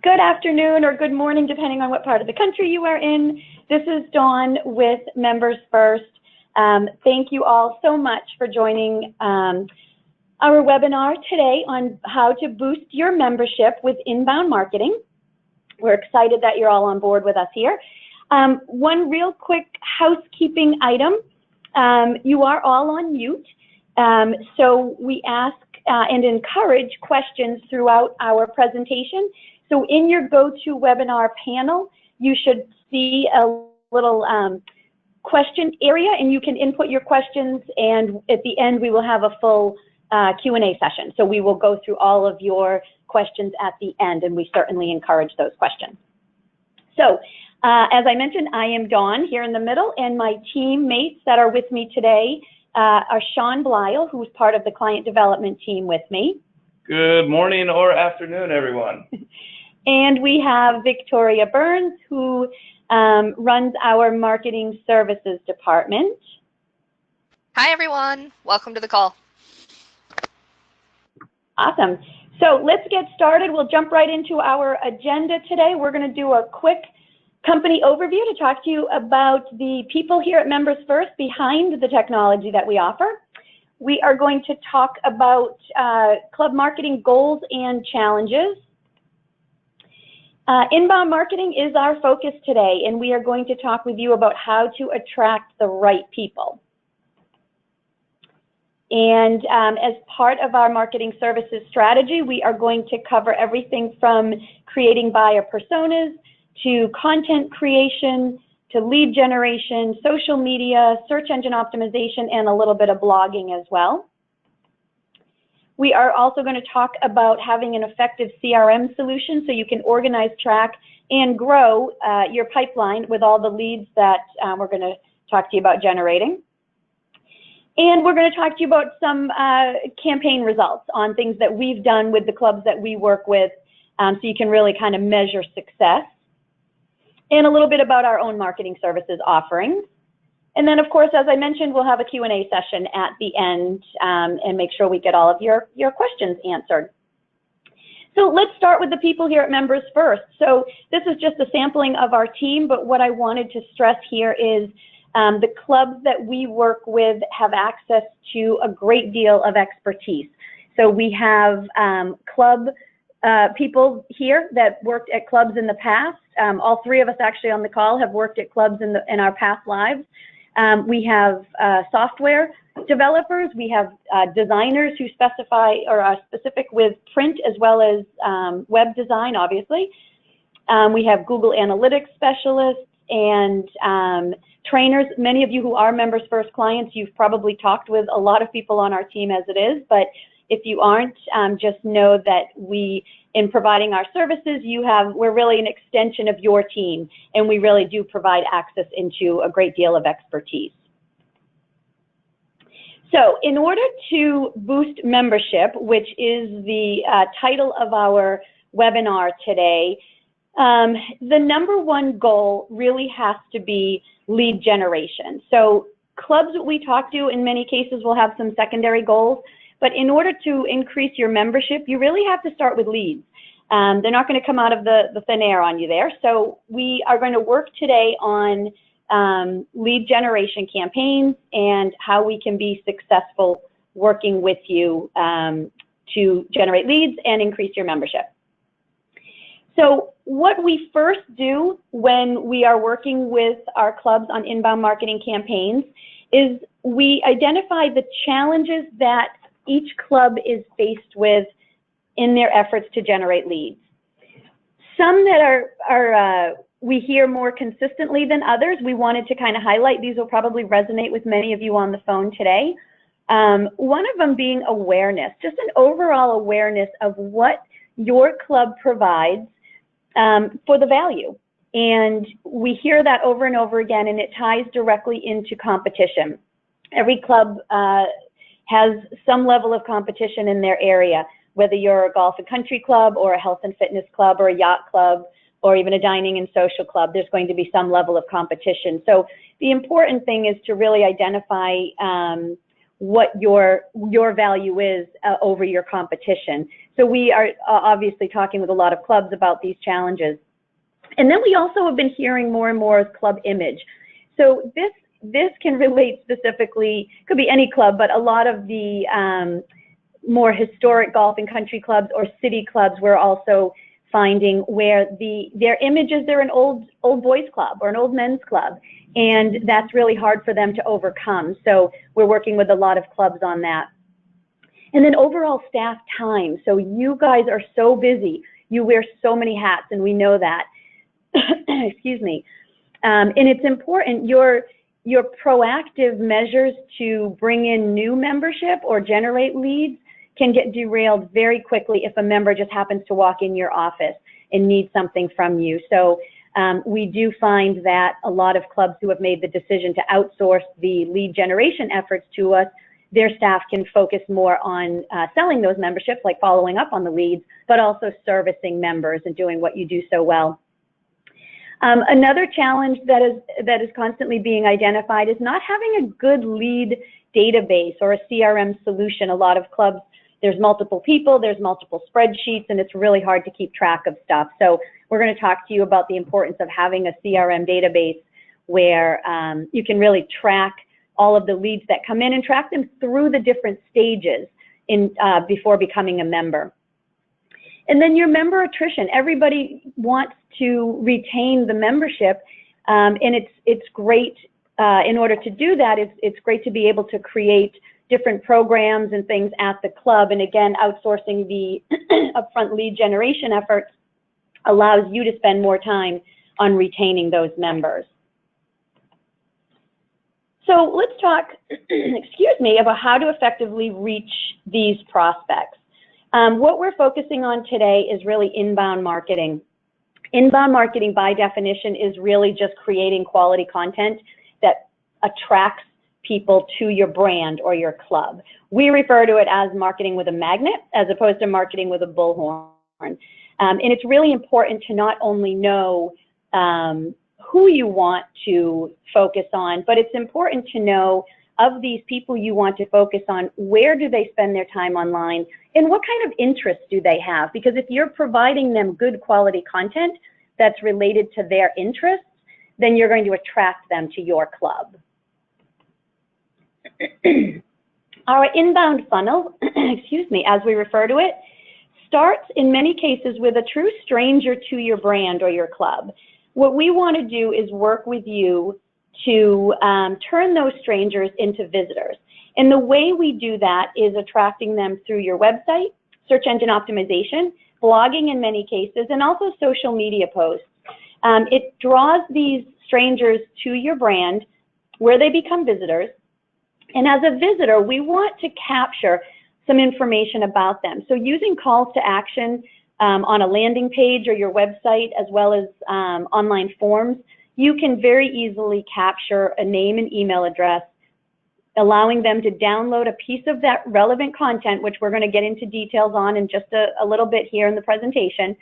Good afternoon or good morning, depending on what part of the country you are in. This is Dawn with Members First. Thank you all so much for joining our webinar today on how to boost your membership with inbound marketing. We're excited that you're all on board with us here. One real quick housekeeping item. You are all on mute, so we ask and encourage questions throughout our presentation. So in your GoToWebinar panel, you should see a little question area, and you can input your questions, and at the end we will have a full Q&A session. So we will go through all of your questions at the end, and we certainly encourage those questions. So as I mentioned, I am Dawn here in the middle, and my teammates that are with me today are Sean Blyle, who's part of the client development team with me. Good morning or afternoon, everyone. And we have Victoria Burns, who runs our marketing services department. Hi, everyone. Welcome to the call. Awesome. So let's get started. We'll jump right into our agenda today. We're going to do a quick company overview to talk to you about the people here at Members First behind the technology that we offer. We are going to talk about club marketing goals and challenges. Inbound marketing is our focus today, and we are going to talk with you about how to attract the right people. And as part of our marketing services strategy, we are going to cover everything from creating buyer personas to content creation, to lead generation, social media, search engine optimization, and a little bit of blogging as well. We are also going to talk about having an effective CRM solution so you can organize, track, and grow your pipeline with all the leads that we're going to talk to you about generating. And we're going to talk to you about some campaign results on things that we've done with the clubs that we work with, so you can really kind of measure success. And a little bit about our own marketing services offerings. And then, of course, as I mentioned, we'll have a Q&A session at the end and make sure we get all of your questions answered. So let's start with the people here at Members First. So this is just a sampling of our team, but what I wanted to stress here is the clubs that we work with have access to a great deal of expertise. So we have club people here that worked at clubs in the past. All three of us actually on the call have worked at clubs in our past lives. We have software developers, we have designers who specify or are specific with print as well as web design, obviously. We have Google Analytics specialists and trainers. Many of you who are Members First clients, you've probably talked with a lot of people on our team as it is, but if you aren't, just know that in providing our services, we're really an extension of your team, and we really do provide access into a great deal of expertise. So in order to boost membership, which is the title of our webinar today, the number one goal really has to be lead generation. So clubs that we talk to in many cases will have some secondary goals, but in order to increase your membership, you really have to start with leads. They're not going to come out of the thin air on you there. So we are going to work today on lead generation campaigns and how we can be successful working with you to generate leads and increase your membership. So what we first do when we are working with our clubs on inbound marketing campaigns is we identify the challenges that each club is faced with in their efforts to generate leads. Some that we hear more consistently than others, we wanted to kind of highlight. These will probably resonate with many of you on the phone today. One of them being awareness, just an overall awareness of what your club provides for the value. And we hear that over and over again, and it ties directly into competition. Every club has some level of competition in their area, whether you're a golf and country club or a health and fitness club or a yacht club or even a dining and social club. There's going to be some level of competition. So the important thing is to really identify what your value is over your competition. So we are obviously talking with a lot of clubs about these challenges. And then we also have been hearing more and more club image. So this can relate specifically, could be any club, but a lot of the more historic golf and country clubs or city clubs, we're also finding where their images, they're an old boys club or an old men's club, and that's really hard for them to overcome. So we're working with a lot of clubs on that. And then overall staff time. So you guys are so busy. You wear so many hats, and we know that. Excuse me. And it's important, your proactive measures to bring in new membership or generate leads can get derailed very quickly if a member just happens to walk in your office and need something from you. So we do find that a lot of clubs who have made the decision to outsource the lead generation efforts to us, their staff can focus more on selling those memberships, like following up on the leads, but also servicing members and doing what you do so well. Another challenge that is constantly being identified is not having a good lead database or a CRM solution. A lot of clubs, there's multiple people, there's multiple spreadsheets, and it's really hard to keep track of stuff. So we're going to talk to you about the importance of having a CRM database where you can really track all of the leads that come in and track them through the different stages before becoming a member. And then your member attrition. Everybody wants to retain the membership, and it's great. In order to do that, it's great to be able to create different programs and things at the club. And again, outsourcing the upfront lead generation efforts allows you to spend more time on retaining those members. So let's talk, excuse me, about how to effectively reach these prospects. What we're focusing on today is really inbound marketing. Inbound marketing, by definition, is really just creating quality content that attracts people to your brand or your club. We refer to it as marketing with a magnet as opposed to marketing with a bullhorn. And it's really important to not only know who you want to focus on, but it's important to know of these people you want to focus on, where do they spend their time online, and what kind of interests do they have? Because if you're providing them good quality content that's related to their interests, then you're going to attract them to your club. Our inbound funnel, excuse me, as we refer to it, starts in many cases with a true stranger to your brand or your club. What we want to do is work with you to turn those strangers into visitors. And the way we do that is attracting them through your website, search engine optimization, blogging in many cases, and also social media posts. It draws these strangers to your brand where they become visitors. And as a visitor, we want to capture some information about them. So using calls to action on a landing page or your website, as well as online forms, you can very easily capture a name and email address, allowing them to download a piece of that relevant content, which we're going to get into details on in just a little bit here in the presentation.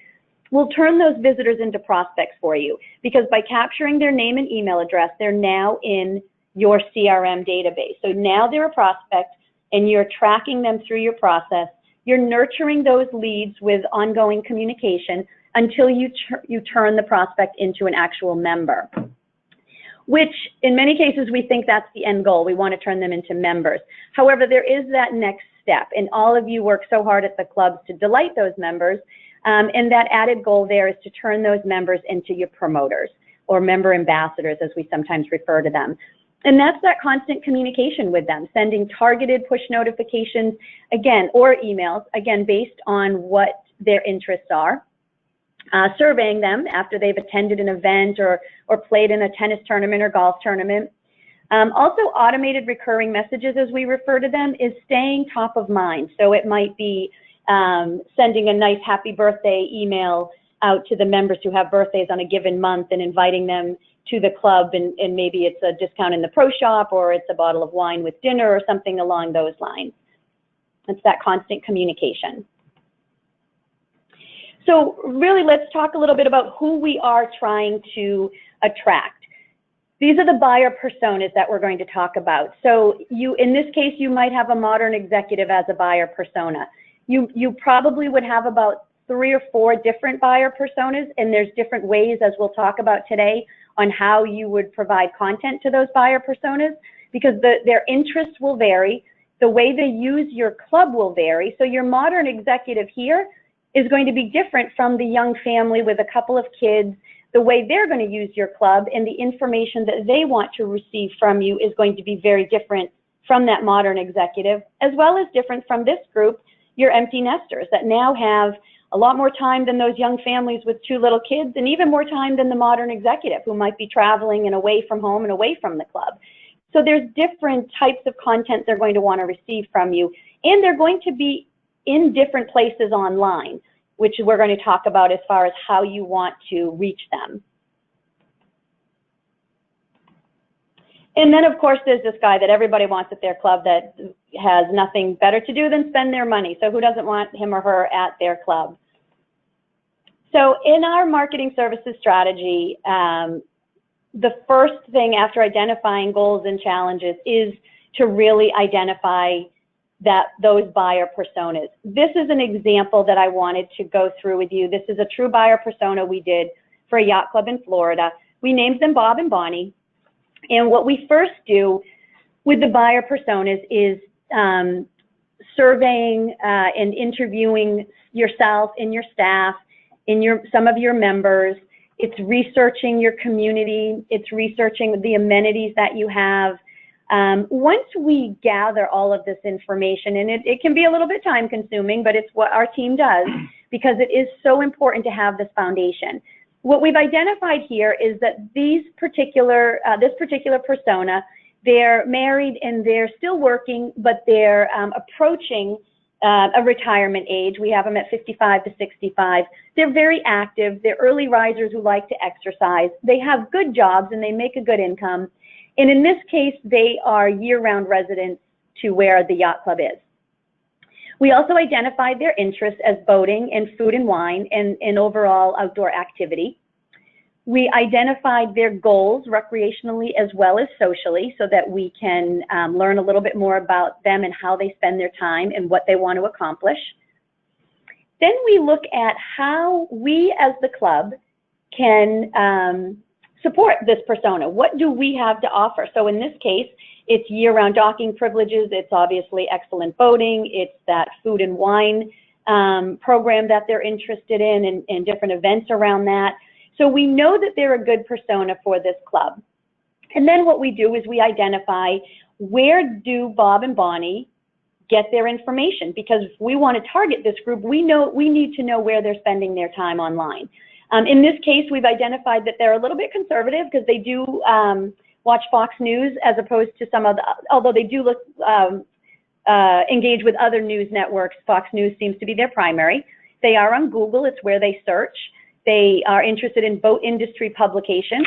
We'll turn those visitors into prospects for you, because by capturing their name and email address, they're now in your CRM database. So now they're a prospect, and you're tracking them through your process. You're nurturing those leads with ongoing communication until you turn the prospect into an actual member, which in many cases we think that's the end goal. We want to turn them into members. However, there is that next step, and all of you work so hard at the clubs to delight those members, and that added goal there is to turn those members into your promoters, or member ambassadors as we sometimes refer to them. And that's that constant communication with them, sending targeted push notifications, again, or emails, again, based on what their interests are, surveying them after they've attended an event or played in a tennis tournament or golf tournament. Also, automated recurring messages, as we refer to them, is staying top of mind. So it might be sending a nice happy birthday email out to the members who have birthdays on a given month and inviting them to the club, and maybe it's a discount in the pro shop, or it's a bottle of wine with dinner, or something along those lines. It's that constant communication. So really, let's talk a little bit about who we are trying to attract. These are the buyer personas that we're going to talk about. So in this case, you might have a modern executive as a buyer persona. You probably would have about 3 or 4 different buyer personas, and there's different ways, as we'll talk about today, on how you would provide content to those buyer personas, because their interests will vary. The way they use your club will vary. So your modern executive here is going to be different from the young family with a couple of kids. The way they're going to use your club and the information that they want to receive from you is going to be very different from that modern executive, as well as different from this group, your empty nesters that now have a lot more time than those young families with 2 little kids, and even more time than the modern executive who might be traveling and away from home and away from the club. So there's different types of content they're going to want to receive from you, and they're going to be in different places online, which we're going to talk about as far as how you want to reach them. And then, of course, there's this guy that everybody wants at their club that has nothing better to do than spend their money. So who doesn't want him or her at their club? So in our marketing services strategy, the first thing after identifying goals and challenges is to really identify those buyer personas. This is an example that I wanted to go through with you. This is a true buyer persona we did for a yacht club in Florida. We named them Bob and Bonnie. And what we first do with the buyer personas is surveying and interviewing yourself and your staff and some of your members. It's researching your community. It's researching the amenities that you have. Once we gather all of this information, and it can be a little bit time consuming, but it's what our team does because it is so important to have this foundation. What we've identified here is that this particular persona, they're married and they're still working, but they're approaching a retirement age. We have them at 55 to 65. They're very active. They're early risers who like to exercise. They have good jobs and they make a good income. And in this case, they are year-round residents to where the yacht club is. We also identified their interests as boating and food and wine and overall outdoor activity. We identified their goals recreationally as well as socially so that we can learn a little bit more about them and how they spend their time and what they want to accomplish. Then we look at how we as the club can support this persona. What do we have to offer? So in this case, it's year-round docking privileges. It's obviously excellent boating. It's that food and wine program that they're interested in and different events around that. So we know that they're a good persona for this club. And then what we do is we identify where do Bob and Bonnie get their information, because if we want to target this group, we need to know where they're spending their time online. In this case, we've identified that they're a little bit conservative because they do watch Fox News as opposed to some of the, although they do engage with other news networks, Fox News seems to be their primary. They are on Google, it's where they search. They are interested in boat industry publications.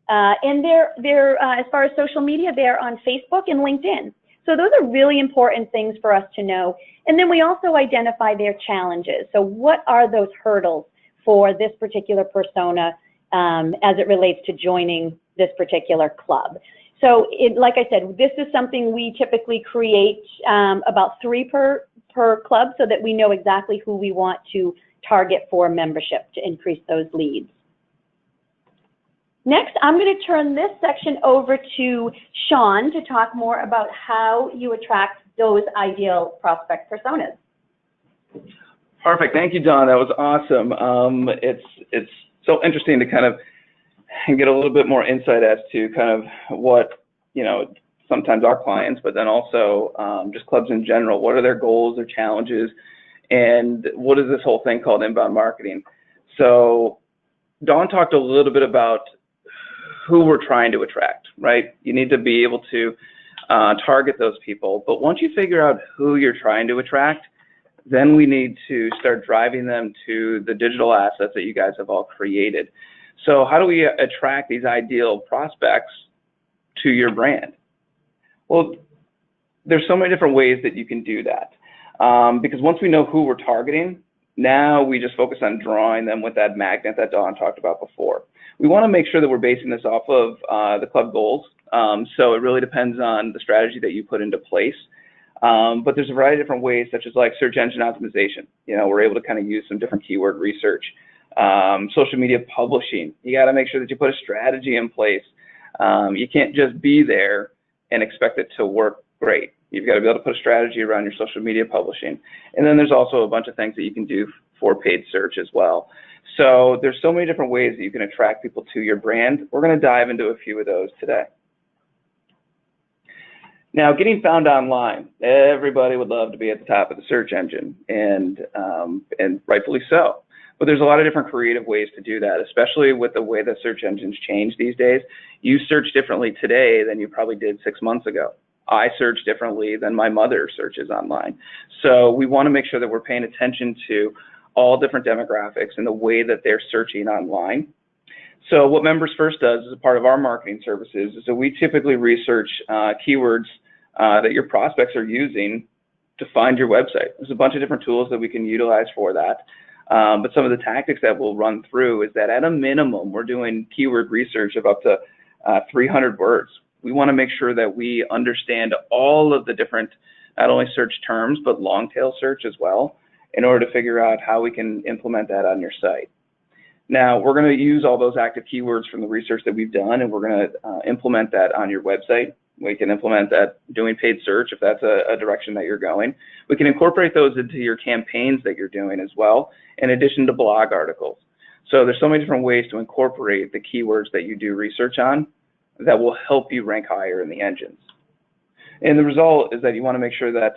And they're as far as social media, they're on Facebook and LinkedIn. So those are really important things for us to know. And then we also identify their challenges. So what are those hurdles for this particular persona as it relates to joining this particular club? So like I said, this is something we typically create about 3 per club so that we know exactly who we want to target for membership to increase those leads. Next, I'm going to turn this section over to Sean to talk more about how you attract those ideal prospect personas. Perfect. Thank you, Dawn. That was awesome. It's so interesting to kind of get a little bit more insight as to kind of what, sometimes our clients, but then also just clubs in general. What are their goals, their challenges, and what is this whole thing called inbound marketing? So Dawn talked a little bit about who we're trying to attract, right? You need to be able to target those people. But once you figure out who you're trying to attract, then we need to start driving them to the digital assets that you guys have all created. So how do we attract these ideal prospects to your brand? Well, there's so many different ways that you can do that. Because once we know who we're targeting, now we just focus on drawing them with that magnet that Dawn talked about before. We want to make sure that we're basing this off of the club goals. So it really depends on the strategy that you put into place. But there's a variety of different ways, such as like search engine optimization. We're able to kind of use some different keyword research. Social media publishing. You got to make sure that you put a strategy in place. You can't just be there and expect it to work great. You've got to be able to put a strategy around your social media publishing. And then there's also a bunch of things that you can do for paid search as well. So there's so many different ways that you can attract people to your brand. We're going to dive into a few of those today. Now, getting found online, everybody would love to be at the top of the search engine, and rightfully so. But there's a lot of different creative ways to do that, especially with the way that search engines change these days. You search differently today than you probably did 6 months ago. I search differently than my mother searches online. So we want to make sure that we're paying attention to all different demographics and the way that they're searching online. So what MembersFirst does as a part of our marketing services is that we typically research keywords that your prospects are using to find your website. There's a bunch of different tools that we can utilize for that. But some of the tactics that we'll run through is that at a minimum, we're doing keyword research of up to 300 words. We want to make sure that we understand all of the different, not only search terms, but long tail search as well, in order to figure out how we can implement that on your site. Now, we're going to use all those active keywords from the research that we've done, and we're going to implement that on your website. We can implement that doing paid search if that's a direction that you're going. We can incorporate those into your campaigns that you're doing as well, in addition to blog articles. So there's so many different ways to incorporate the keywords that you do research on that will help you rank higher in the engines. And the result is that you want to make sure that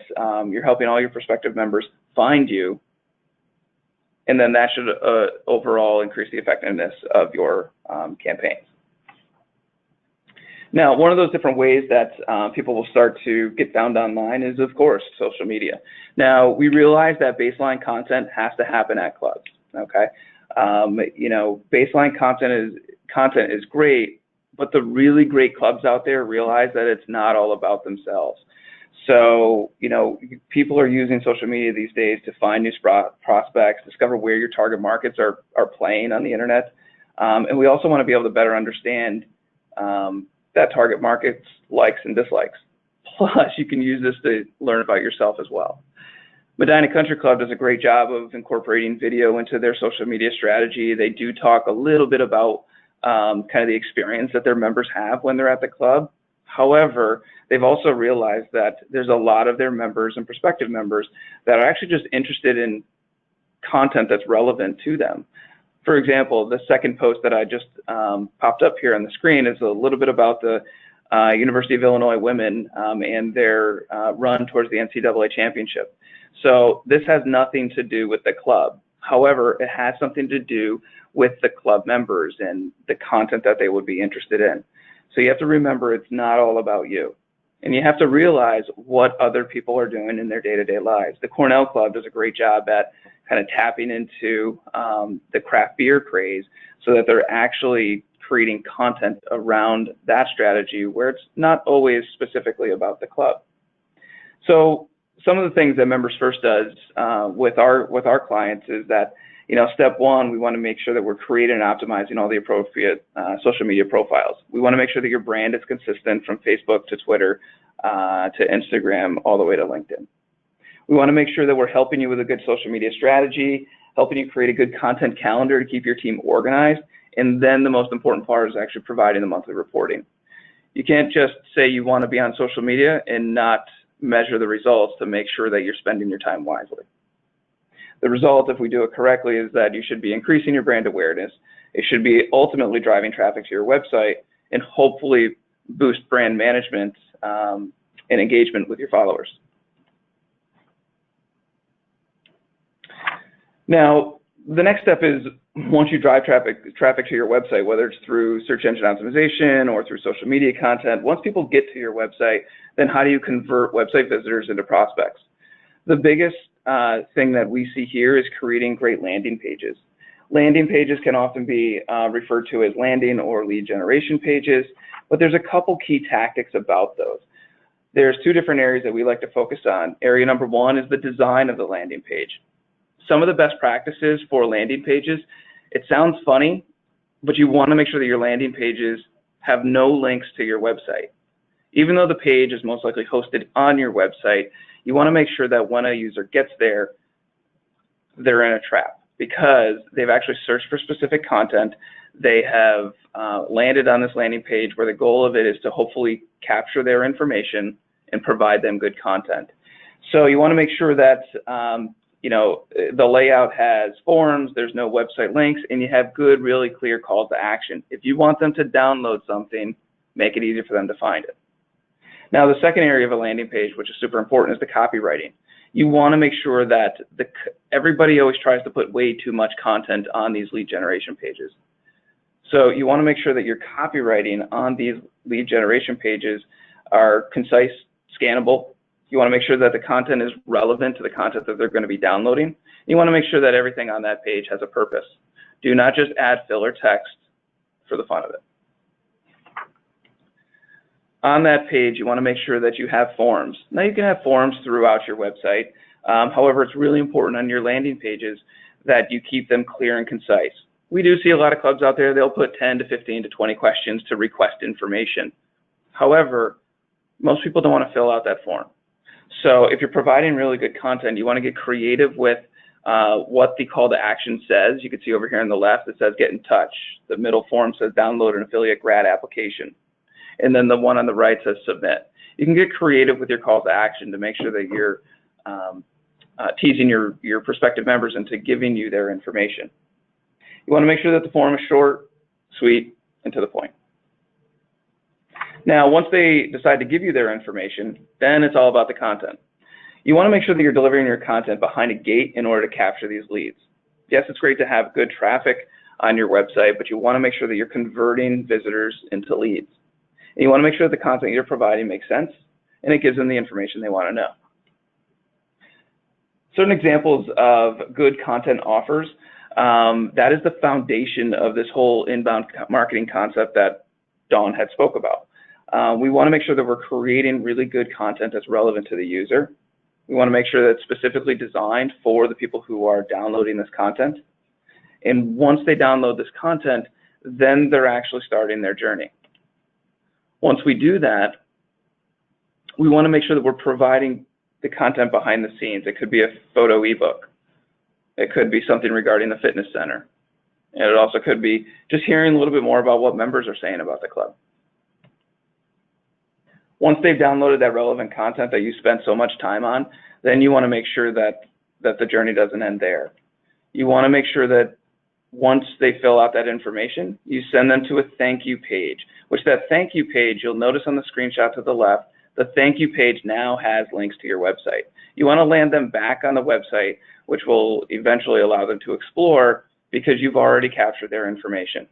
you're helping all your prospective members find you, and then that should overall increase the effectiveness of your campaigns. Now, one of those different ways that people will start to get found online is, of course, social media. Now, we realize that baseline content has to happen at clubs, okay? Baseline content is great, but the really great clubs out there realize that it's not all about themselves. So, people are using social media these days to find new prospects, discover where your target markets are playing on the internet. And we also want to be able to better understand that target market's likes and dislikes. Plus, you can use this to learn about yourself as well. Medina Country Club does a great job of incorporating video into their social media strategy. They do talk a little bit about kind of the experience that their members have when they're at the club. However, they've also realized that there's a lot of their members and prospective members that are actually just interested in content that's relevant to them. For example, the second post that I just popped up here on the screen is a little bit about the University of Illinois women and their run towards the NCAA championship. So this has nothing to do with the club. However, it has something to do with the club members and the content that they would be interested in. So you have to remember it's not all about you. And you have to realize what other people are doing in their day-to-day lives. The Cornell Club does a great job at kind of tapping into the craft beer craze so that they're actually creating content around that strategy where it's not always specifically about the club. So some of the things that MembersFirst does with our clients is that, step one, we want to make sure that we're creating and optimizing all the appropriate social media profiles. We want to make sure that your brand is consistent from Facebook to Twitter to Instagram all the way to LinkedIn. We want to make sure that we're helping you with a good social media strategy, helping you create a good content calendar to keep your team organized, and then the most important part is actually providing the monthly reporting. You can't just say you want to be on social media and not measure the results to make sure that you're spending your time wisely. The result, if we do it correctly, is that you should be increasing your brand awareness. It should be ultimately driving traffic to your website and hopefully boost brand management and engagement with your followers. Now, the next step is once you drive traffic to your website, whether it's through search engine optimization or through social media content, once people get to your website, then how do you convert website visitors into prospects? The biggest thing that we see here is creating great landing pages. Landing pages can often be referred to as landing or lead generation pages, but there's a couple key tactics about those. There's two different areas that we like to focus on. Area number one is the design of the landing page. Some of the best practices for landing pages, it sounds funny, but you want to make sure that your landing pages have no links to your website. Even though the page is most likely hosted on your website, You want to make sure that when a user gets there, they're in a trap because they've actually searched for specific content. They have landed on this landing page where the goal of it is to hopefully capture their information and provide them good content. So you want to make sure that the layout has forms, there's no website links, and you have good, really clear calls to action. If you want them to download something, make it easier for them to find it. Now, the second area of a landing page, which is super important, is the copywriting. You want to make sure that everybody always tries to put way too much content on these lead generation pages. So you want to make sure that your copywriting on these lead generation pages are concise, scannable. You want to make sure that the content is relevant to the content that they're going to be downloading. You want to make sure that everything on that page has a purpose. Do not just add filler text for the fun of it. On that page, you want to make sure that you have forms. Now, you can have forms throughout your website. However, it's really important on your landing pages that you keep them clear and concise. We do see a lot of clubs out there, they'll put 10 to 15 to 20 questions to request information. However, most people don't want to fill out that form. So if you're providing really good content, you want to get creative with what the call to action says. You can see over here on the left, it says get in touch. The middle form says download an affiliate grad application. And then the one on the right says submit. You can get creative with your calls to action to make sure that you're teasing your prospective members into giving you their information. You want to make sure that the form is short, sweet, and to the point. Now, once they decide to give you their information, then it's all about the content. You want to make sure that you're delivering your content behind a gate in order to capture these leads. Yes, it's great to have good traffic on your website, but you want to make sure that you're converting visitors into leads. And you want to make sure that the content you're providing makes sense and it gives them the information they want to know. Certain examples of good content offers, that is the foundation of this whole inbound marketing concept that Dawn had spoke about. We want to make sure that we're creating really good content that's relevant to the user. We want to make sure that it's specifically designed for the people who are downloading this content. And once they download this content, then they're actually starting their journey. Once we do that, we want to make sure that we're providing the content behind the scenes. It could be a photo ebook. It could be something regarding the fitness center. And it also could be just hearing a little bit more about what members are saying about the club. Once they've downloaded that relevant content that you spent so much time on, then you want to make sure that the journey doesn't end there. You want to make sure that once they fill out that information, you send them to a thank you page, which that thank you page, you'll notice on the screenshot to the left, the thank you page now has links to your website. You want to land them back on the website, which will eventually allow them to explore because you've already captured their information.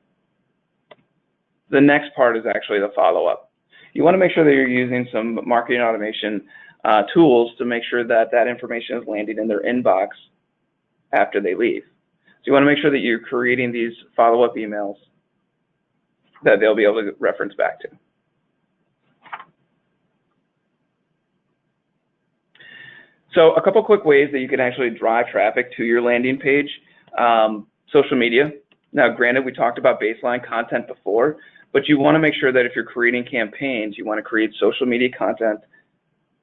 The next part is actually the follow-up. You want to make sure that you're using some marketing automation tools to make sure that that information is landing in their inbox after they leave. So you want to make sure that you're creating these follow-up emails that they'll be able to reference back to. So a couple quick ways that you can actually drive traffic to your landing page. Social media. Now, granted, we talked about baseline content before, but you want to make sure that if you're creating campaigns, you want to create social media content,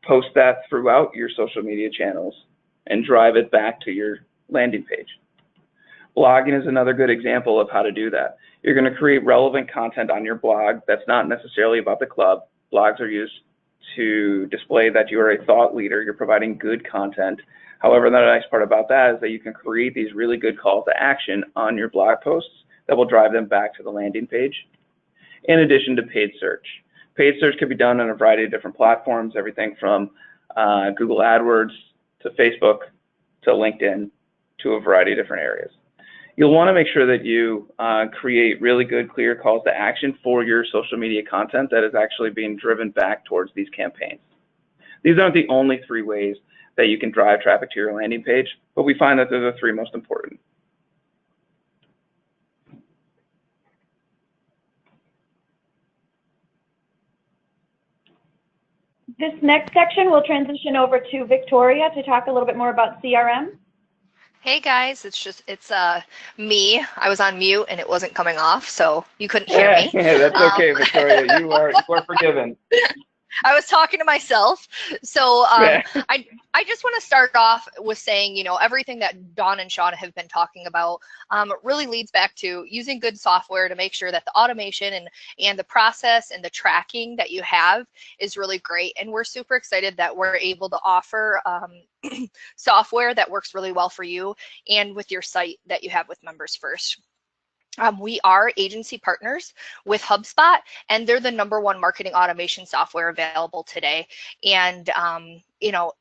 post that throughout your social media channels, and drive it back to your landing page. Blogging is another good example of how to do that. You're going to create relevant content on your blog that's not necessarily about the club. Blogs are used to display that you are a thought leader, you're providing good content. However, the nice part about that is that you can create these really good calls to action on your blog posts that will drive them back to the landing page. In addition to paid search. Paid search can be done on a variety of different platforms, everything from Google AdWords to Facebook to LinkedIn to a variety of different areas. You'll want to make sure that you create really good, clear calls to action for your social media content that is actually being driven back towards these campaigns. These aren't the only three ways that you can drive traffic to your landing page, but we find that they're the three most important. This next section will transition over to Victoria to talk a little bit more about CRM. Hey guys, it's me. I was on mute and it wasn't coming off, so you couldn't hear me. Yeah, that's okay, Victoria. You are forgiven. I was talking to myself. So Yeah. I just want to start off with saying, you know, everything that Dawn and Sean have been talking about really leads back to using good software to make sure that the automation and the process and the tracking that you have is really great. And we're super excited that we're able to offer software that works really well for you and with your site that you have with Members First. We are agency partners with HubSpot, and they're the #1 marketing automation software available today. And, you know,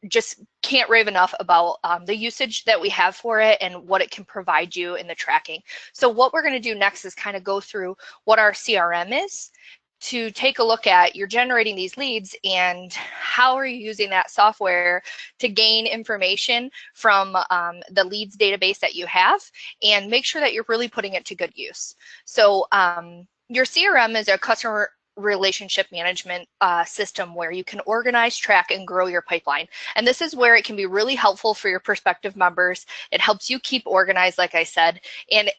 just can't rave enough about the usage that we have for it and what it can provide you in the tracking. So what we're going to do next is kind of go through what our CRM is, to take a look at you're generating these leads and how are you using that software to gain information from the leads database that you have and make sure that you're really putting it to good use. So your CRM is a customer relationship management system where you can organize, track, and grow your pipeline. And this is where it can be really helpful for your prospective members. It helps you keep organized, like I said, and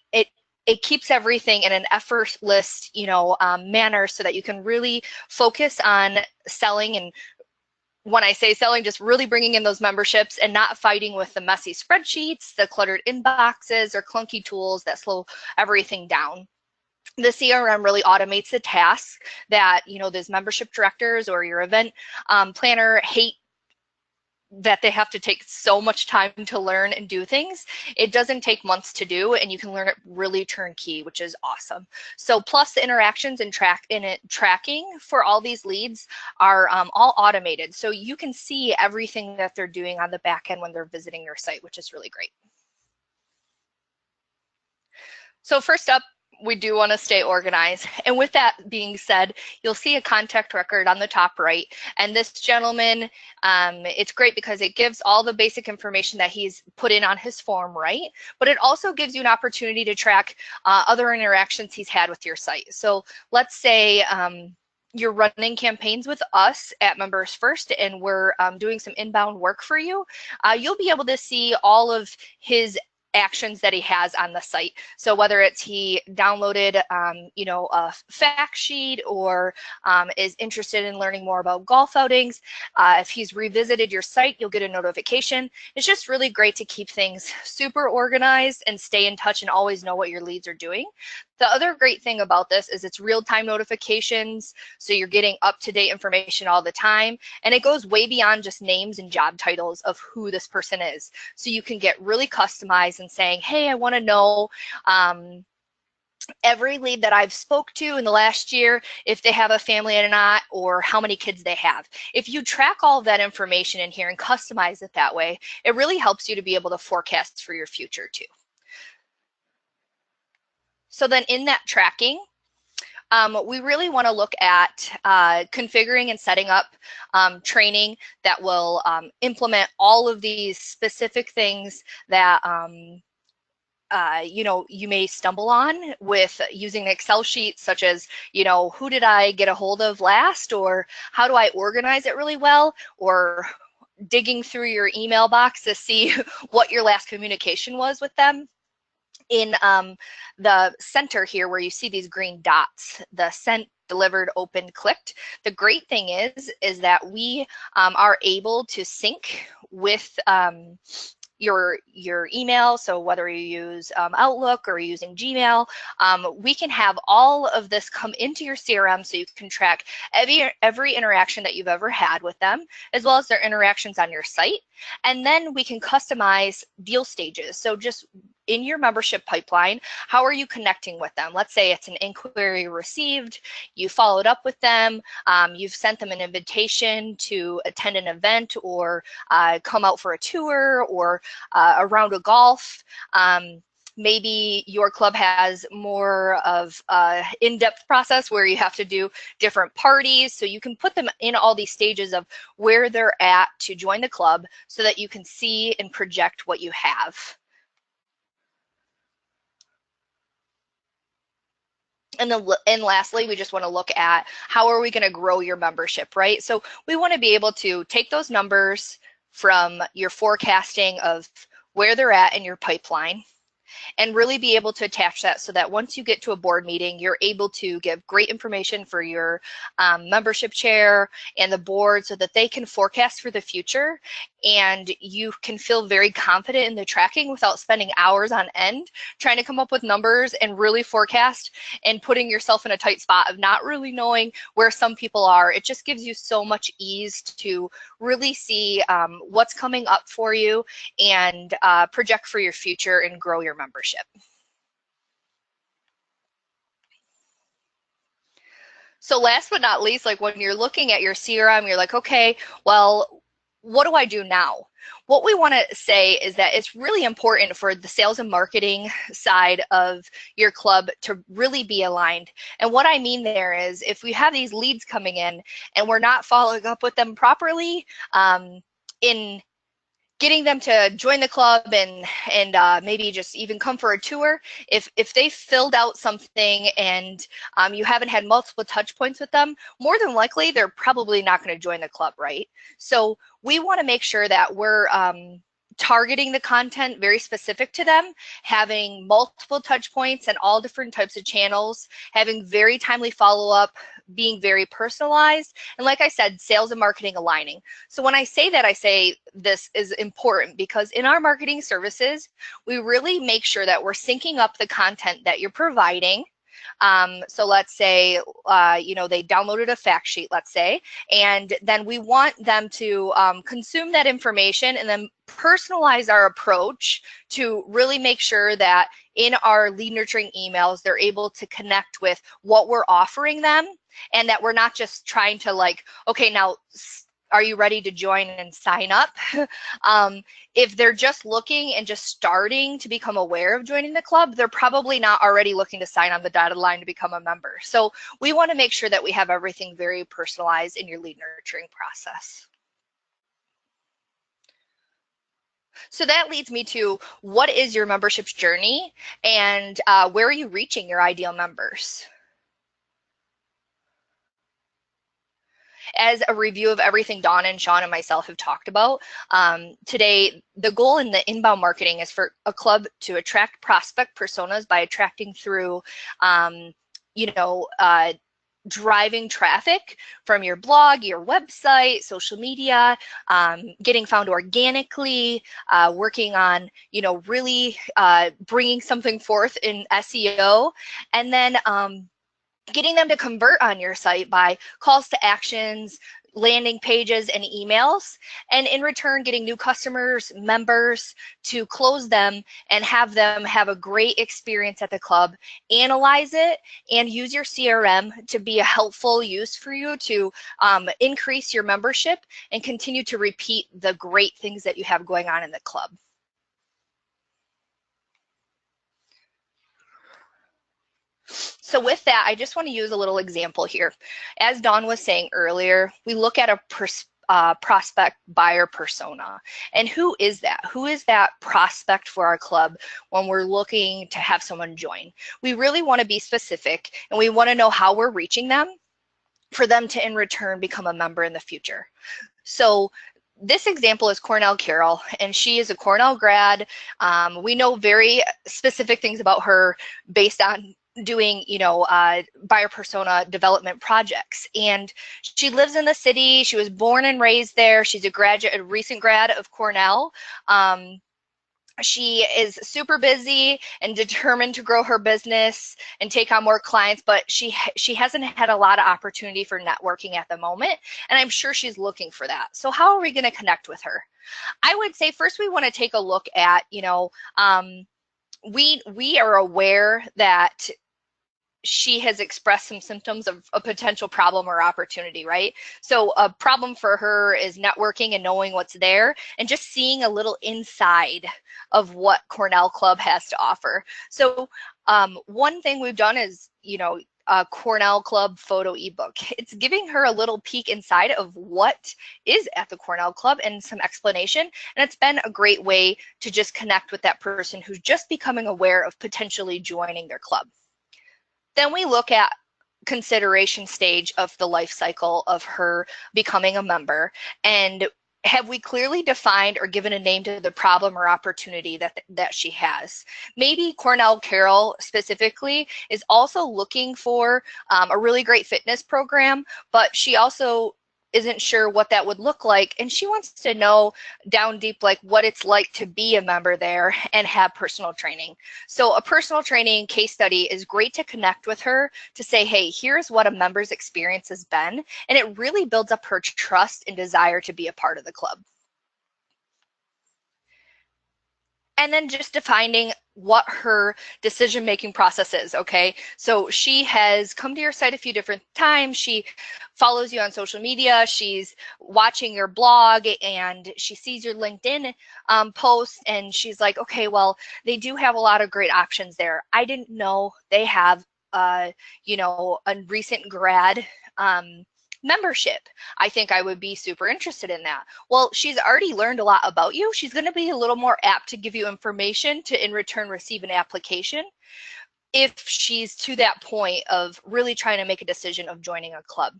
it keeps everything in an effortless, you know, manner so that you can really focus on selling. And when I say selling, just really bringing in those memberships and not fighting with the messy spreadsheets, the cluttered inboxes, or clunky tools that slow everything down. The CRM really automates the tasks that, you know, those membership directors or your event planner hate, that they have to take so much time to learn and do things. It doesn't take months to do, and you can learn it really turnkey, which is awesome. So plus the interactions and tracking for all these leads are all automated. So you can see everything that they're doing on the back end when they're visiting your site, which is really great. So first up, we do want to stay organized. And with that being said, you'll see a contact record on the top right. And this gentleman, it's great because it gives all the basic information that he's put in on his form, right? But it also gives you an opportunity to track other interactions he's had with your site. So let's say you're running campaigns with us at Members First, and we're doing some inbound work for you. You'll be able to see all of his actions that he has on the site. So whether it's he downloaded, you know, a fact sheet, or is interested in learning more about golf outings, if he's revisited your site, you'll get a notification. It's just really great to keep things super organized and stay in touch and always know what your leads are doing. The other great thing about this is it's real-time notifications, so you're getting up-to-date information all the time, and it goes way beyond just names and job titles of who this person is. So you can get really customized and saying, hey, I want to know every lead that I've spoke to in the last year, if they have a family or not, or how many kids they have. If you track all of that information in here and customize it that way, it really helps you to be able to forecast for your future too. So then in that tracking, we really want to look at configuring and setting up training that will implement all of these specific things that you know, you may stumble on with using an Excel sheet, such as, you know, who did I get a hold of last, or how do I organize it really well, or digging through your email box to see what your last communication was with them. In the center here where you see these green dots, the sent, delivered, opened, clicked, the great thing is that we are able to sync with your email. So whether you use Outlook or you're using Gmail, we can have all of this come into your CRM so you can track every interaction that you've ever had with them, as well as their interactions on your site. And then we can customize deal stages. So just in your membership pipeline, how are you connecting with them? Let's say it's an inquiry received, you followed up with them, you've sent them an invitation to attend an event, or come out for a tour, or a round of golf. Maybe your club has more of an in-depth process where you have to do different parties. So you can put them in all these stages of where they're at to join the club so that you can see and project what you have. And lastly, we just want to look at how are we going to grow your membership, right? So we want to be able to take those numbers from your forecasting of where they're at in your pipeline, and really be able to attach that so that once you get to a board meeting, you're able to give great information for your membership chair and the board so that they can forecast for the future, and you can feel very confident in the tracking without spending hours on end trying to come up with numbers and really forecast and putting yourself in a tight spot of not really knowing where some people are. It just gives you so much ease to really see what's coming up for you and project for your future and grow your membership. So last but not least, like when you're looking at your CRM, you're like, okay, well, what do I do now? What we want to say is that it's really important for the sales and marketing side of your club to really be aligned. And what I mean there is if we have these leads coming in and we're not following up with them properly, in getting them to join the club and maybe just even come for a tour, if they filled out something and you haven't had multiple touch points with them, more than likely they're probably not going to join the club, right? So we want to make sure that we're targeting the content very specific to them, having multiple touch points and all different types of channels, having very timely follow-up, being very personalized, and like I said, sales and marketing aligning. So when I say that, I say this is important because in our marketing services, we really make sure that we're syncing up the content that you're providing. So let's say, they downloaded a fact sheet, let's say, and then we want them to consume that information and then personalize our approach to really make sure that in our lead nurturing emails, they're able to connect with what we're offering them and that we're not just trying to like, okay, now are you ready to join and sign up? If they're just looking and just starting to become aware of joining the club, they're probably not already looking to sign on the dotted line to become a member. So we want to make sure that we have everything very personalized in your lead nurturing process. So that leads me to what is your membership's journey and where are you reaching your ideal members? As a review of everything Dawn and Sean and myself have talked about, today, the goal in the inbound marketing is for a club to attract prospect personas by attracting through, driving traffic from your blog, your website, social media, getting found organically, working on, really bringing something forth in SEO, and then getting them to convert on your site by calls to actions, landing pages, and emails, and in return getting new customers, members, to close them and have them have a great experience at the club, analyze it, and use your CRM to be a helpful use for you to increase your membership and continue to repeat the great things that you have going on in the club. So with that, I just want to use a little example here. As Dawn was saying earlier, we look at a prospect buyer persona. And who is that? Who is that prospect for our club when we're looking to have someone join? We really want to be specific and we want to know how we're reaching them for them to in return become a member in the future. So this example is Cornell Carroll, and she is a Cornell grad. We know very specific things about her based on doing, buyer persona development projects. And she lives in the city. She was born and raised there. She's a recent grad of Cornell. She is super busy and determined to grow her business and take on more clients, but she hasn't had a lot of opportunity for networking at the moment, and I'm sure she's looking for that. So how are we going to connect with her? I would say first we want to take a look at, we are aware that she has expressed some symptoms of a potential problem or opportunity, right? So a problem for her is networking and knowing what's there and just seeing a little inside of what Cornell Club has to offer. So one thing we've done is, a Cornell Club photo ebook. It's giving her a little peek inside of what is at the Cornell Club and some explanation. And it's been a great way to just connect with that person who's just becoming aware of potentially joining their club. Then we look at consideration stage of the life cycle of her becoming a member. And have we clearly defined or given a name to the problem or opportunity that she has? Maybe Cornell Carroll specifically is also looking for a really great fitness program, but she also isn't sure what that would look like, and she wants to know down deep like what it's like to be a member there and have personal training. So a personal training case study is great to connect with her to say, hey, here's what a member's experience has been, and it really builds up her trust and desire to be a part of the club. And then just defining what her decision-making process is, okay? So she has come to your site a few different times. She follows you on social media. She's watching your blog, and she sees your LinkedIn posts, and she's like, okay, well, they do have a lot of great options there. I didn't know they have, you know, a recent grad membership. I think I would be super interested in that. Well, she's already learned a lot about you. She's going to be a little more apt to give you information to in return receive an application if she's to that point of really trying to make a decision of joining a club.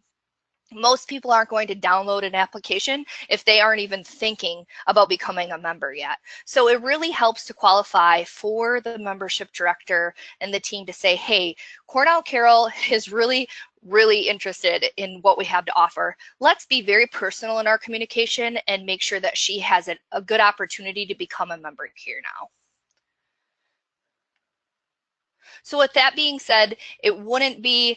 Most people aren't going to download an application if they aren't even thinking about becoming a member yet. So it really helps to qualify for the membership director and the team to say, hey, Cornell Carroll is really interested in what we have to offer. Let's be very personal in our communication and make sure that she has a good opportunity to become a member here now. So with that being said, it wouldn't be,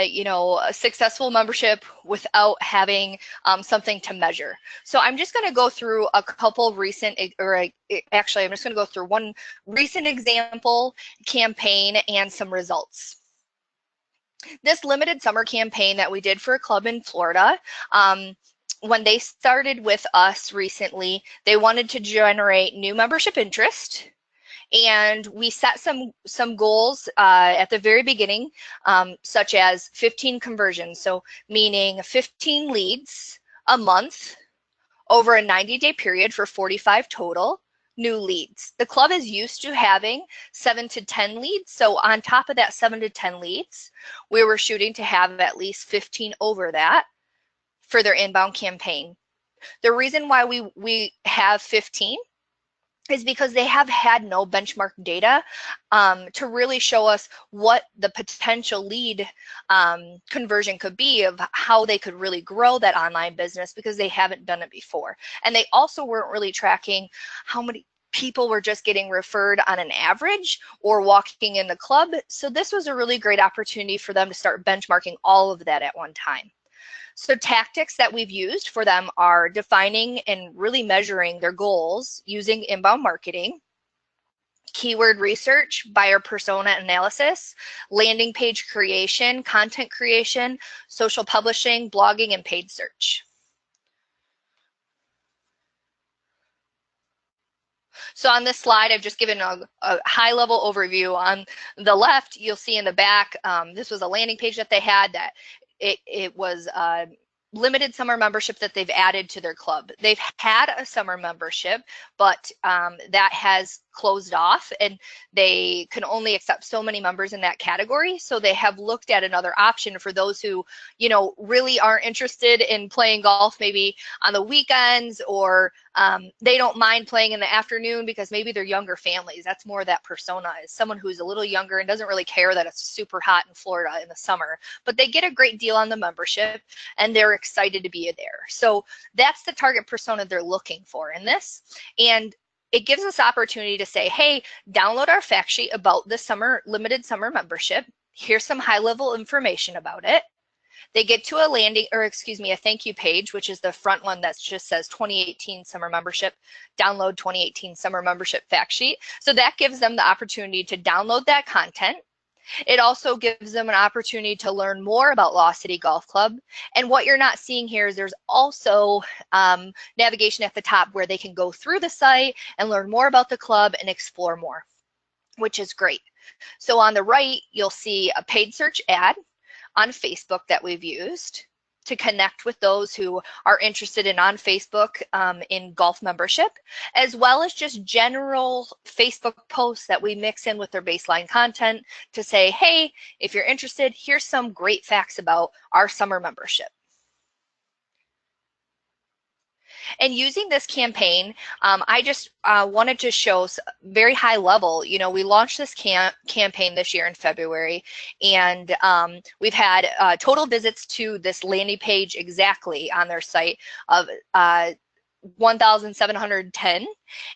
you know, a successful membership without having something to measure. So I'm just going to go through a couple recent, or actually, I'm just going to go through one recent example campaign and some results. This limited summer campaign that we did for a club in Florida, when they started with us recently, they wanted to generate new membership interest. And we set some goals at the very beginning, such as 15 conversions. So meaning 15 leads a month over a 90-day period for 45 total new leads. The club is used to having 7 to 10 leads. So on top of that 7 to 10 leads, we were shooting to have at least 15 over that for their inbound campaign. The reason why we have 15 is because they have had no benchmark data to really show us what the potential lead conversion could be of how they could really grow that online business, because they haven't done it before. And they also weren't really tracking how many people were just getting referred on an average or walking in the club. So this was a really great opportunity for them to start benchmarking all of that at one time. So tactics that we've used for them are defining and really measuring their goals using inbound marketing, keyword research, buyer persona analysis, landing page creation, content creation, social publishing, blogging, and paid search. So on this slide, I've just given a high-level overview. On the left, you'll see in the back, this was a landing page that they had that it was limited summer membership that they've added to their club. They've had a summer membership, but that has closed off, and they can only accept so many members in that category. So they have looked at another option for those who, you know, really aren't interested in playing golf maybe on the weekends, or they don't mind playing in the afternoon because maybe they're younger families. That's more that persona, is someone who's a little younger and doesn't really care that it's super hot in Florida in the summer, but they get a great deal on the membership and they're excited to be there. So that's the target persona they're looking for in this. And it gives us opportunity to say, hey, download our fact sheet about the limited summer membership. Here's some high level information about it. They get to a thank you page, which is the front one that just says 2018 summer membership, download 2018 summer membership fact sheet. So that gives them the opportunity to download that content. It also gives them an opportunity to learn more about Lost City Golf Club. And what you're not seeing here is there's also navigation at the top where they can go through the site and learn more about the club and explore more, which is great. So on the right, you'll see a paid search ad on Facebook that we've used to connect with those who are interested in on Facebook in golf membership, as well as just general Facebook posts that we mix in with their baseline content to say, hey, if you're interested, here's some great facts about our summer membership. And using this campaign, I just wanted to show very high level, you know, we launched this campaign this year in February, and we've had total visits to this landing page exactly on their site of 1,710,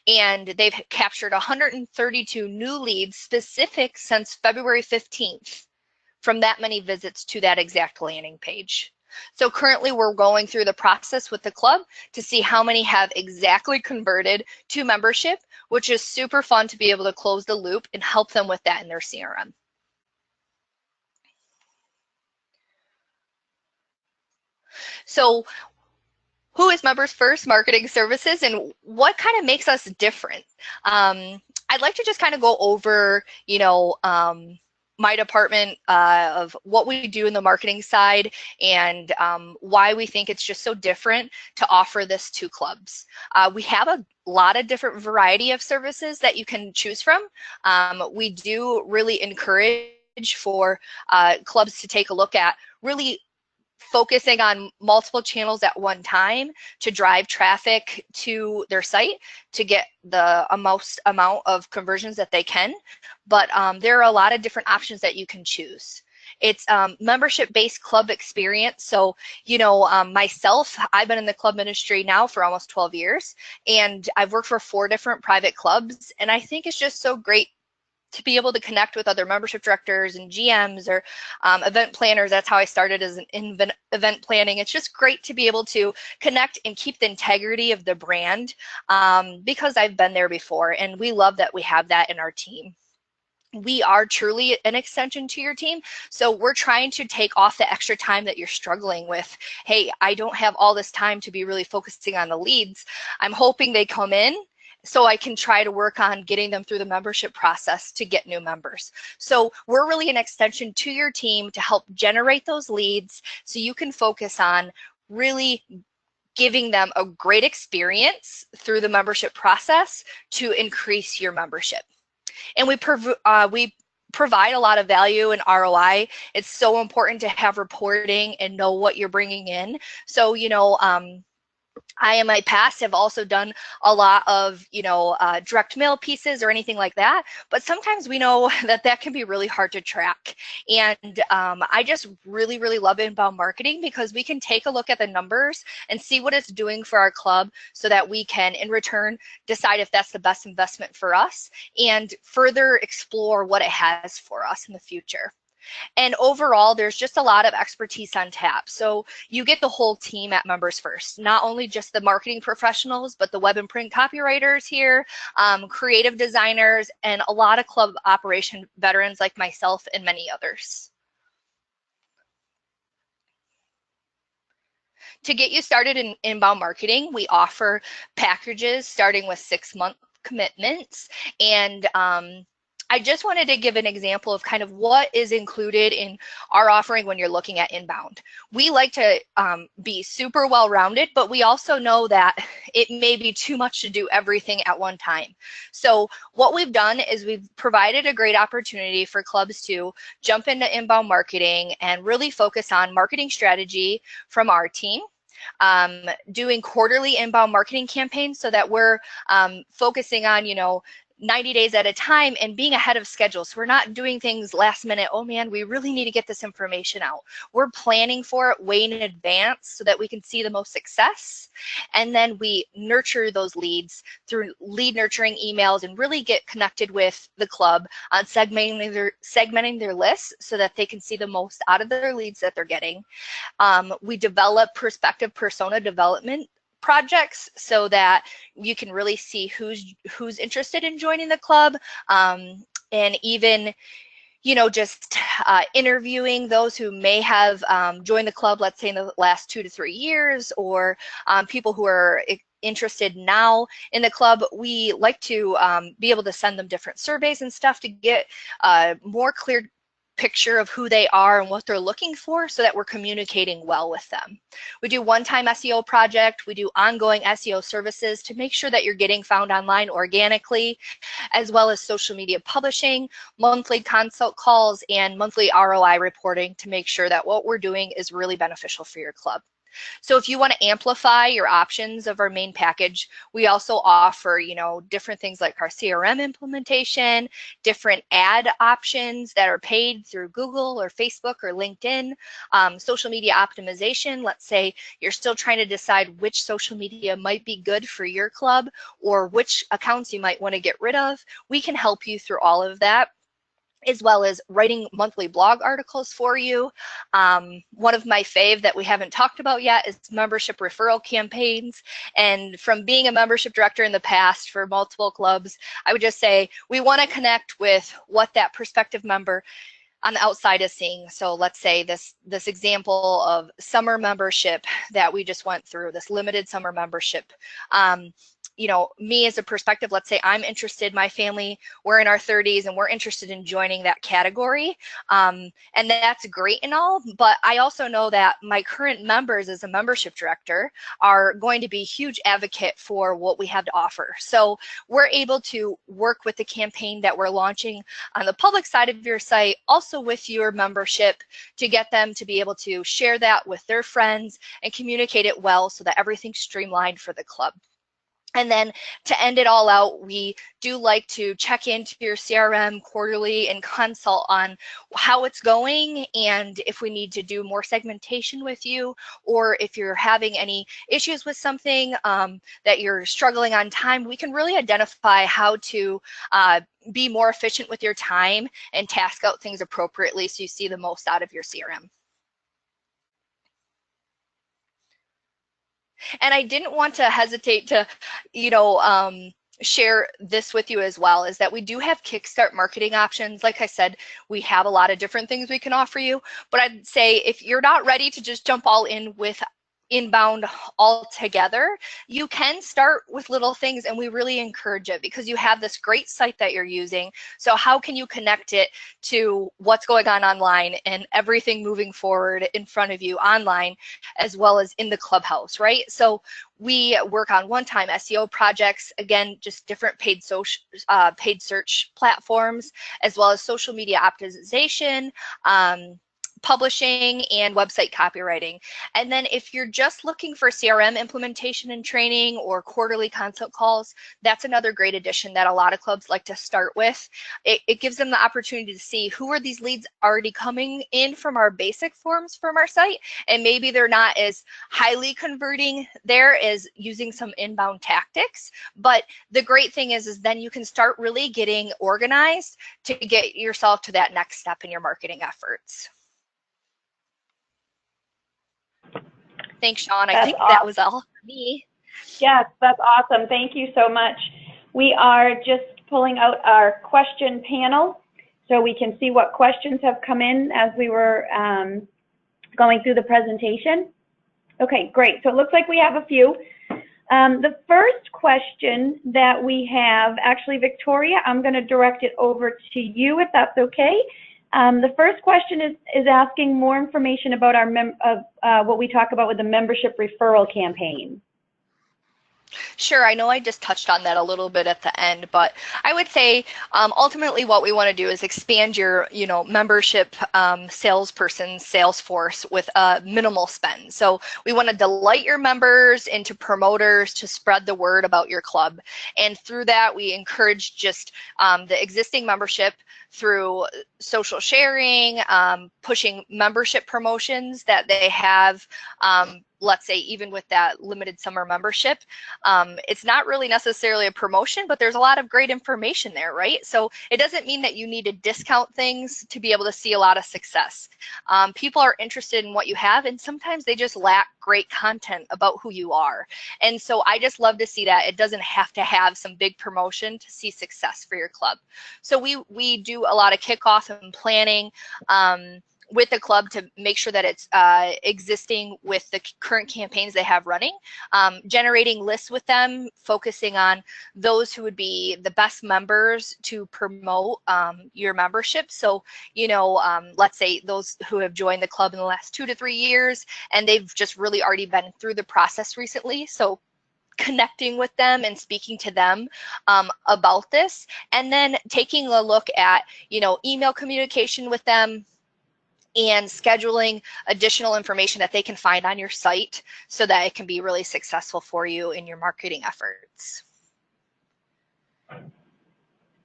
and they've captured 132 new leads specific since February 15th from that many visits to that exact landing page. So currently we're going through the process with the club to see how many have exactly converted to membership, which is super fun to be able to close the loop and help them with that in their CRM. So who is MembersFirst Marketing Services and what kind of makes us different? I'd like to just kind of go over, you know, my department of what we do in the marketing side and why we think it's just so different to offer this to clubs. We have a lot of different variety of services that you can choose from. We do really encourage for clubs to take a look at really focusing on multiple channels at one time to drive traffic to their site to get the most amount of conversions that they can. But there are a lot of different options that you can choose. It's membership-based club experience. So, you know, myself, I've been in the club industry now for almost 12 years, and I've worked for 4 different private clubs, and I think it's just so great to be able to connect with other membership directors and GMs or event planners. That's how I started as an event planning. It's just great to be able to connect and keep the integrity of the brand because I've been there before, and we love that we have that in our team. We are truly an extension to your team. So we're trying to take off the extra time that you're struggling with. Hey, I don't have all this time to be really focusing on the leads. I'm hoping they come in so I can try to work on getting them through the membership process to get new members. So we're really an extension to your team to help generate those leads so you can focus on really giving them a great experience through the membership process to increase your membership. And we provide a lot of value and ROI. It's so important to have reporting and know what you're bringing in. So, you know, I in my past have also done a lot of, you know, direct mail pieces or anything like that, but sometimes we know that that can be really hard to track. And I just really, really love inbound marketing because we can take a look at the numbers and see what it's doing for our club so that we can, in return, decide if that's the best investment for us and further explore what it has for us in the future. And overall, there's just a lot of expertise on tap. So you get the whole team at MembersFirst, not only just the marketing professionals, but the web and print copywriters here, creative designers, and a lot of club operation veterans like myself and many others. To get you started in inbound marketing, we offer packages starting with 6-month commitments, and I just wanted to give an example of kind of what is included in our offering when you're looking at inbound. We like to be super well-rounded, but we also know that it may be too much to do everything at one time. So what we've done is we've provided a great opportunity for clubs to jump into inbound marketing and really focus on marketing strategy from our team. Doing quarterly inbound marketing campaigns so that we're focusing on, you know, 90 days at a time and being ahead of schedule. So we're not doing things last minute. Oh man, we really need to get this information out. We're planning for it way in advance so that we can see the most success. And then we nurture those leads through lead nurturing emails and really get connected with the club on segmenting their lists so that they can see the most out of their leads that they're getting. We develop prospective persona development projects so that you can really see who's interested in joining the club, and even, you know, just interviewing those who may have joined the club, let's say in the last 2 to 3 years, or people who are interested now in the club. We like to be able to send them different surveys and stuff to get a more clear picture of who they are and what they're looking for so that we're communicating well with them. We do one-time SEO project. We do ongoing SEO services to make sure that you're getting found online organically, as well as social media publishing, monthly consult calls, and monthly ROI reporting to make sure that what we're doing is really beneficial for your club. So if you want to amplify your options of our main package, we also offer, you know, different things like our CRM implementation, different ad options that are paid through Google or Facebook or LinkedIn, social media optimization. Let's say you're still trying to decide which social media might be good for your club or which accounts you might want to get rid of. We can help you through all of that, as well as writing monthly blog articles for you. One of my fave that we haven't talked about yet is membership referral campaigns. And from being a membership director in the past for multiple clubs, I would just say we want to connect with what that prospective member on the outside is seeing. So let's say this example of summer membership that we just went through, this limited summer membership. You know, me as a perspective, let's say I'm interested, my family, we're in our 30s and we're interested in joining that category. And that's great and all, but I also know that my current members as a membership director are going to be a huge advocate for what we have to offer. So we're able to work with the campaign that we're launching on the public side of your site, also with your membership, to get them to be able to share that with their friends and communicate it well so that everything's streamlined for the club. And then to end it all out, we do like to check into your CRM quarterly and consult on how it's going, and if we need to do more segmentation with you, or if you're having any issues with something that you're struggling on time, we can really identify how to be more efficient with your time and task out things appropriately so you see the most out of your CRM. And I didn't want to hesitate to, you know, share this with you as well, is that we do have Kickstart marketing options. Like I said, we have a lot of different things we can offer you, but I'd say if you're not ready to just jump all in with inbound altogether, you can start with little things, and we really encourage it because you have this great site that you're using. So how can you connect it to what's going on online and everything moving forward in front of you online, as well as in the clubhouse, right? So we work on one-time SEO projects, again, just different paid search platforms, as well as social media optimization, publishing, and website copywriting. And then if you're just looking for CRM implementation and training or quarterly consult calls, that's another great addition that a lot of clubs like to start with. It gives them the opportunity to see who are these leads already coming in from our basic forms from our site, and maybe they're not as highly converting there as using some inbound tactics. But the great thing is then you can start really getting organized to get yourself to that next step in your marketing efforts. Thanks, Sean. I think that was all for me. Yes, that's awesome. Thank you so much. We are just pulling out our question panel so we can see what questions have come in as we were going through the presentation. Okay, great. So it looks like we have a few. The first question that we have, actually, Victoria, I'm going to direct it over to you if that's okay. The first question is asking more information about our what we talk about with the membership referral campaign. Sure, I know I just touched on that a little bit at the end, but I would say ultimately what we want to do is expand your, membership salesperson's sales force with a minimal spend. So we want to delight your members into promoters to spread the word about your club. And through that, we encourage just the existing membership through social sharing, pushing membership promotions that they have, let's say even with that limited summer membership. It's not really necessarily a promotion, but there's a lot of great information there, right? So it doesn't mean that you need to discount things to be able to see a lot of success. People are interested in what you have, and sometimes they just lack great content about who you are. And so I just love to see that. It doesn't have to have some big promotion to see success for your club. So we do a lot of kickoff and planning with the club to make sure that it's existing with the current campaigns they have running, generating lists with them, focusing on those who would be the best members to promote your membership. So, let's say those who have joined the club in the last 2 to 3 years, and they've just really already been through the process recently. So connecting with them and speaking to them about this, and then taking a look at, email communication with them, and scheduling additional information that they can find on your site so that it can be really successful for you in your marketing efforts.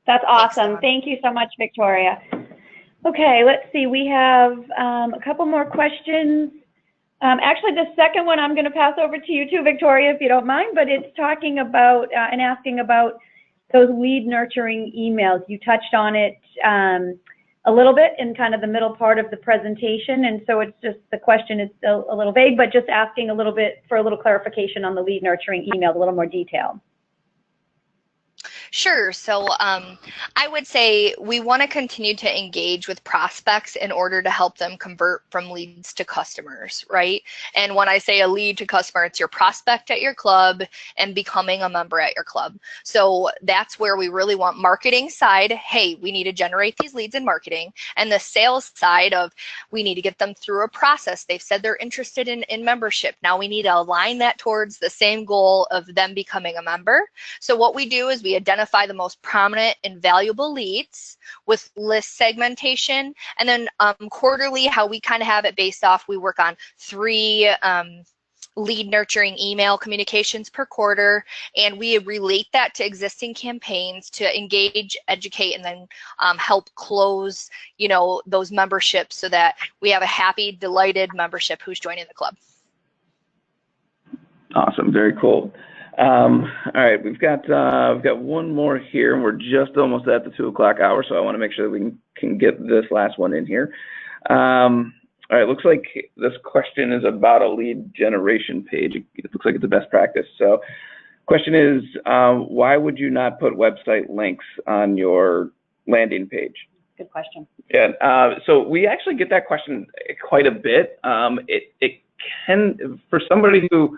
That's awesome. Thank you so much, Victoria. Okay, let's see. We have a couple more questions. Actually, the second one I'm going to pass over to you too, Victoria, if you don't mind, but it's talking about and asking about those lead nurturing emails. You touched on it a little bit in kind of the middle part of the presentation, and so it's just, the question is still a little vague, but just asking a little bit for a little clarification on the lead nurturing email, a little more detail. Sure. So I would say we want to continue to engage with prospects in order to help them convert from leads to customers, right? And when I say a lead to customer, it's your prospect at your club and becoming a member at your club. So that's where we really want marketing side. Hey, we need to generate these leads in marketing, and the sales side of we need to get them through a process. They've said they're interested in membership. Now we need to align that towards the same goal of them becoming a member. So what we do is we identify the most prominent and valuable leads with list segmentation, and then quarterly, how we kind of have it based off, we work on 3 lead nurturing email communications per quarter, and we relate that to existing campaigns to engage, educate, and then help close, you know, those memberships so that we have a happy, delighted membership who's joining the club. Awesome, very cool. All right, we've got one more here, and we're just almost at the 2 o'clock hour, so I want to make sure that we can get this last one in here. All right, looks like this question is about a lead generation page. It looks like it's a best practice. So, question is, why would you not put website links on your landing page? Good question. Yeah, so we actually get that question quite a bit. It can, for somebody who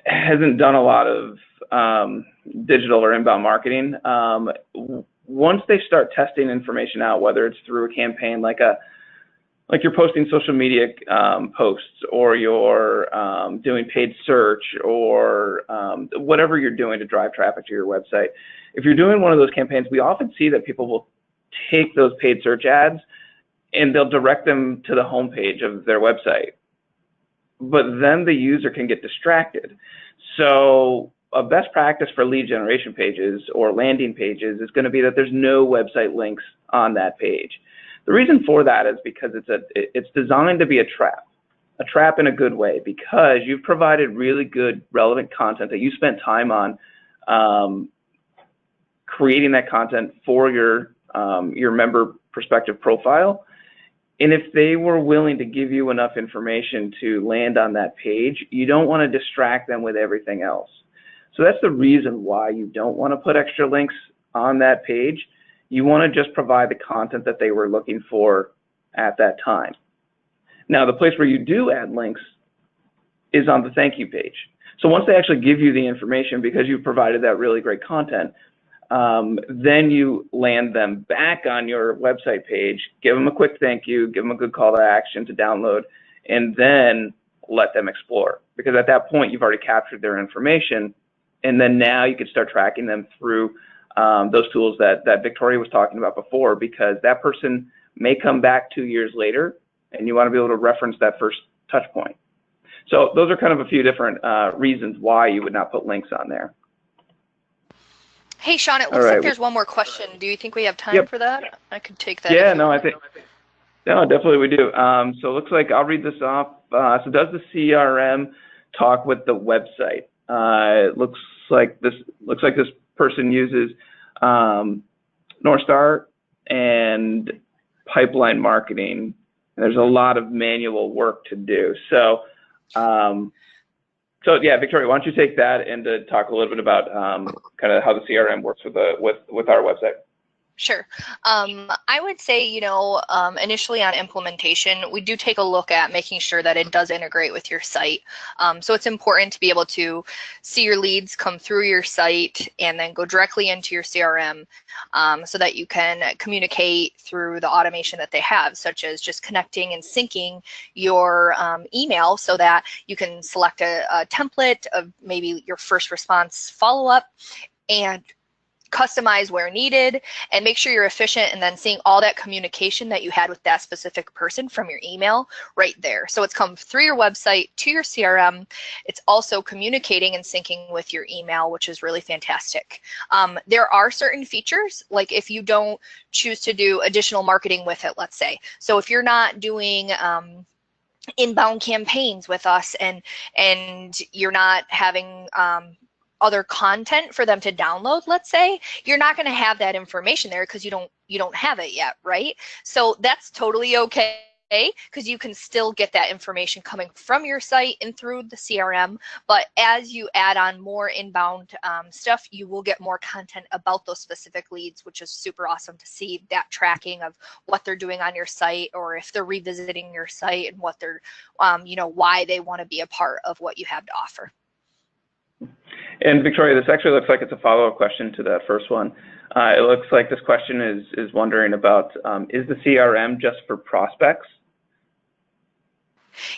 hasn't done a lot of digital or inbound marketing, once they start testing information out, whether it's through a campaign like you're posting social media posts, or you're doing paid search, or whatever you're doing to drive traffic to your website, if you're doing one of those campaigns, we often see that people will take those paid search ads and they'll direct them to the homepage of their website. But then the user can get distracted. So a best practice for lead generation pages or landing pages is going to be that there's no website links on that page. The reason for that is because it's designed to be a trap in a good way, because you've provided really good, relevant content that you spent time on creating that content for your member prospective profile. And if they were willing to give you enough information to land on that page, you don't want to distract them with everything else. So that's the reason why you don't want to put extra links on that page. You want to just provide the content that they were looking for at that time. Now, the place where you do add links is on the thank you page. So once they actually give you the information because you've provided that really great content, then you land them back on your website page, give them a quick thank you, give them a good call to action to download, and then let them explore. Because at that point, you've already captured their information, and then now you can start tracking them through those tools that Victoria was talking about before, because that person may come back 2 years later, and you want to be able to reference that first touch point. So those are kind of a few different reasons why you would not put links on there. Hey, Sean, it looks like there's one more question. Do you think we have time for that? I could take that. Yeah, no, I think, no, definitely we do. So it looks like I'll read this off. So does the CRM talk with the website? It looks like this person uses Northstar and pipeline marketing. There's a lot of manual work to do. So, so yeah, Victoria, why don't you take that and to talk a little bit about kind of how the CRM works with our website? Sure. I would say, you know, initially on implementation, we do take a look at making sure that it does integrate with your site. So it's important to be able to see your leads come through your site and then go directly into your CRM so that you can communicate through the automation that they have, such as just connecting and syncing your email so that you can select a template of maybe your first response follow-up and customize where needed, and make sure you're efficient, and then seeing all that communication that you had with that specific person from your email right there. So it's come through your website to your CRM. It's also communicating and syncing with your email, which is really fantastic. There are certain features, like if you don't choose to do additional marketing with it, let's say. So if you're not doing inbound campaigns with us, and you're not having other content for them to download, let's say, you're not going to have that information there because you don't have it yet, right? So that's totally okay, because you can still get that information coming from your site and through the CRM. But as you add on more inbound stuff, you will get more content about those specific leads, which is super awesome to see that tracking of what they're doing on your site, or if they're revisiting your site, and what they're, why they want to be a part of what you have to offer. And Victoria, this actually looks like it's a follow-up question to that first one. It looks like this question is wondering about, is the CRM just for prospects?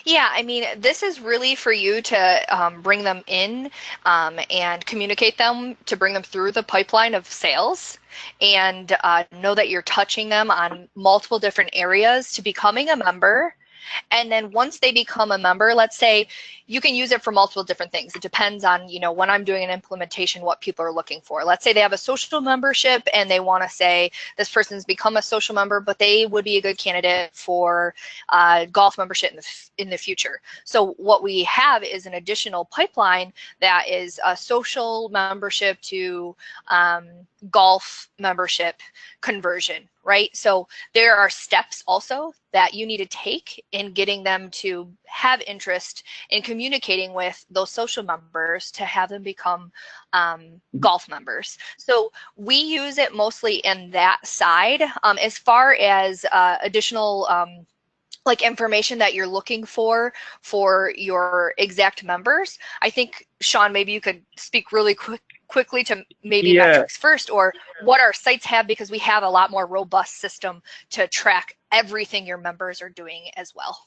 Yeah, I mean, this is really for you to bring them in and communicate them, to bring them through the pipeline of sales, and know that you're touching them on multiple different areas to becoming a member. And then once they become a member, let's say, you can use it for multiple different things. It depends on, when I'm doing an implementation, what people are looking for. Let's say they have a social membership and they want to say this person's become a social member, but they would be a good candidate for golf membership in the future. So what we have is an additional pipeline that is a social membership to golf membership conversion, right? So there are steps also that you need to take in getting them to have interest in communicating with those social members to have them become golf members. So we use it mostly in that side. As far as additional like information that you're looking for your exact members, I think, Sean, maybe you could speak really quickly to maybe MembersFirst, or what our sites have, because we have a lot more robust system to track everything your members are doing as well.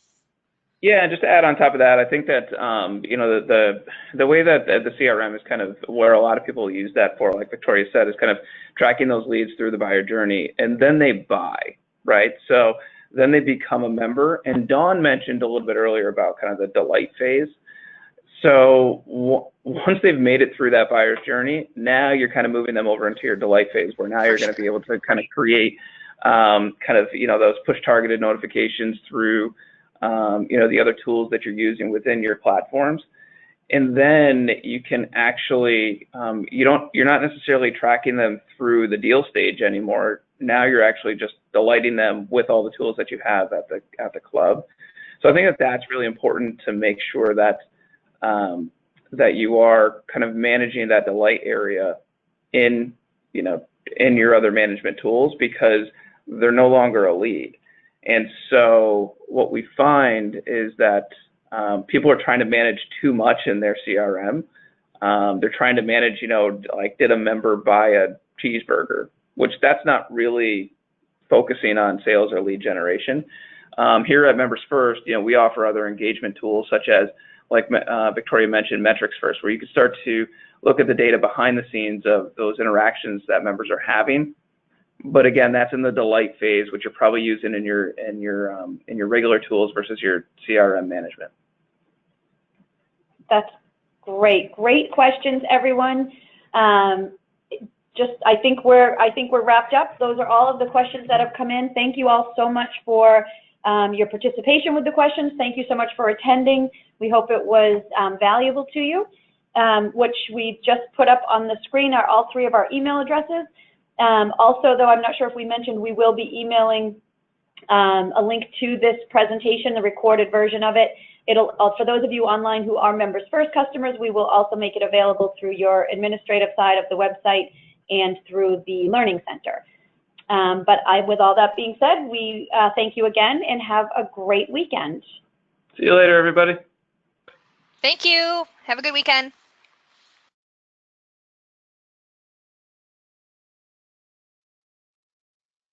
Yeah, just to add on top of that, I think that the way that the CRM is kind of where a lot of people use that for, like Victoria said, is kind of tracking those leads through the buyer journey, and then they buy, right? So then they become a member. And Dawn mentioned a little bit earlier about kind of the delight phase. So once they've made it through that buyer's journey, now you're kind of moving them over into your delight phase, where now you're going to be able to kind of create those push targeted notifications through the other tools that you're using within your platforms. And then you can actually, you're not necessarily tracking them through the deal stage anymore. Now you're actually just delighting them with all the tools that you have at the club. So I think that that's really important, to make sure that that you are kind of managing that delight area in your other management tools, because they're no longer a lead. And so what we find is that people are trying to manage too much in their CRM. They're trying to manage, like, did a member buy a cheeseburger, which that's not really focusing on sales or lead generation. Here at MembersFirst, we offer other engagement tools, such as, like Victoria mentioned, MembersFirst, where you can start to look at the data behind the scenes of those interactions that members are having. But again, that's in the delight phase, which you're probably using in your regular tools versus your CRM management. That's great. Great questions, everyone. I think we're wrapped up. Those are all of the questions that have come in. Thank you all so much for your participation with the questions. Thank you so much for attending. We hope it was valuable to you. Which we just put up on the screen are all three of our email addresses. Also, though, I'm not sure if we mentioned, we will be emailing a link to this presentation, the recorded version of it. For those of you online who are MembersFirst customers, we will also make it available through your administrative side of the website and through the Learning Center. With all that being said, we thank you again and have a great weekend. See you later, everybody. Thank you. Have a good weekend.